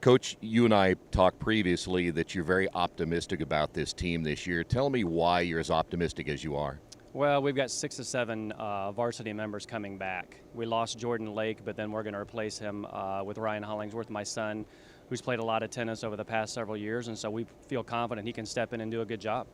Coach, you and I talked previously that you're very optimistic about this team this year. Tell me why you're as optimistic as you are. Well, we've got 6 to 7 varsity members coming back. We lost Jordan Lake, but then we're going to replace him with Ryan Hollingworth, my son, who's played a lot of tennis over the past several years, and so we feel confident he can step in and do a good job.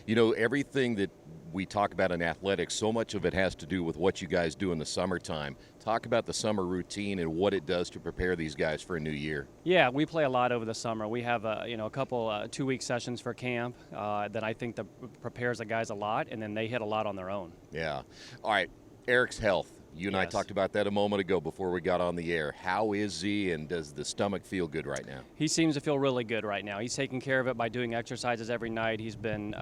You know, everything that we talk about in athletics, so much of it has to do with what you guys do in the summertime. Talk about the summer routine and what it does to prepare these guys for a new year. Yeah, we play a lot over the summer. We have a couple 2-week sessions for camp that I think prepares the guys a lot, and then they hit a lot on their own. Yeah. All right, Eric's health. You and I talked about that a moment ago before we got on the air. How is he, and does the stomach feel good right now? He seems to feel really good right now. He's taking care of it by doing exercises every night. He's been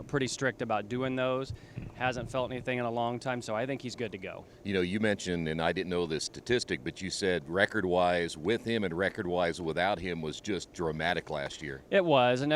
pretty strict about doing those. Hasn't felt anything in a long time, so I think he's good to go. You know, you mentioned, and I didn't know this statistic, but you said record-wise with him and record-wise without him was just dramatic last year. It was, and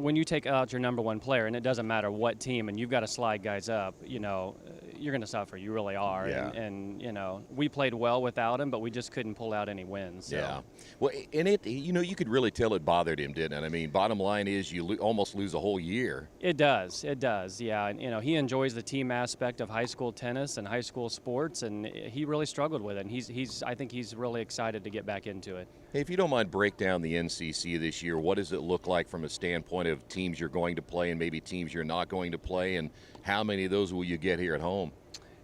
when you take out your number one player, and it doesn't matter what team, and you've got to slide guys up, you're going to suffer. You really are. Yeah. And we played well without him, but we just couldn't pull out any wins. So. Yeah. Well, and you could really tell it bothered him, didn't it? I mean, bottom line is you almost lose a whole year. It does. It does. Yeah. And he enjoys the team aspect of high school tennis and high school sports, and he really struggled with it. And I think he's really excited to get back into it. Hey, if you don't mind, break down the NCC this year. What does it look like from a standpoint of teams you're going to play and maybe teams you're not going to play, and how many of those will you get here at home?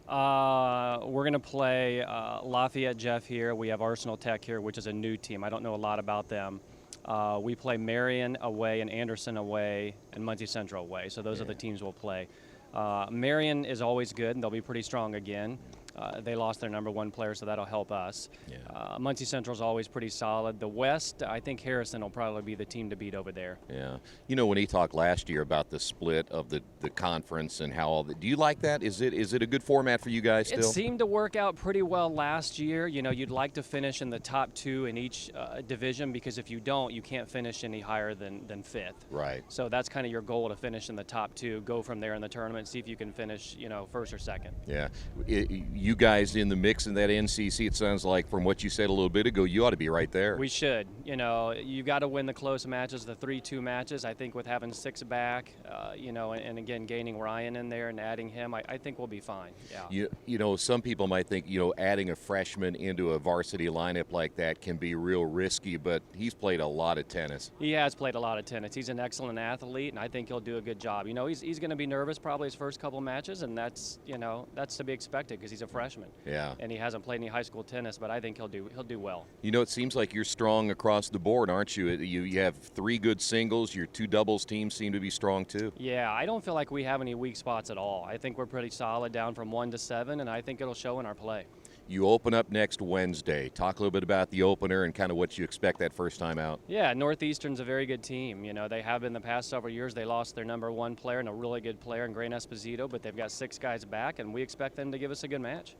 We're going to play Lafayette Jeff here. We have Arsenal Tech here, which is a new team. I don't know a lot about them. We play Marion away and Anderson away and Muncie Central away. So those are the teams we'll play. Marion is always good, and they'll be pretty strong again. They lost their number one player, so that'll help us. Yeah. Muncie Central is always pretty solid. The West, I think Harrison will probably be the team to beat over there. Yeah. You know, when he talked last year about the split of the conference and how all that, do you like that? Is it a good format for you guys still? It seemed to work out pretty well last year. You know, you'd like to finish in the top 2 in each division, because if you don't, you can't finish any higher than 5th. Right. So that's kind of your goal, to finish in the top 2, go from there in the tournament, see if you can finish, 1st or 2nd. Yeah. You guys in the mix in that NCC, it sounds like from what you said a little bit ago, you ought to be right there. We should. You've got to win the close matches, the 3-2 matches. I think with having 6 back, and again gaining Ryan in there and adding him, I think we'll be fine. Yeah. You know, some people might think, adding a freshman into a varsity lineup like that can be real risky, but he's played a lot of tennis. He has played a lot of tennis. He's an excellent athlete, and I think he'll do a good job. He's going to be nervous probably his first couple matches, and that's to be expected because he's a freshman. Yeah. And he hasn't played any high school tennis, but I think he'll do well. It seems like you're strong across the board, aren't you? You have 3 good singles. Your 2 doubles teams seem to be strong too. Yeah, I don't feel like we have any weak spots at all. I think we're pretty solid down from 1 to 7, and I think it'll show in our play. You open up next Wednesday. Talk a little bit about the opener and kind of what you expect that first time out. Yeah, Northeastern's a very good team. They have been the past several years. They lost their number 1 player and a really good player in Grain Esposito, but they've got 6 guys back, and we expect them to give us a good match.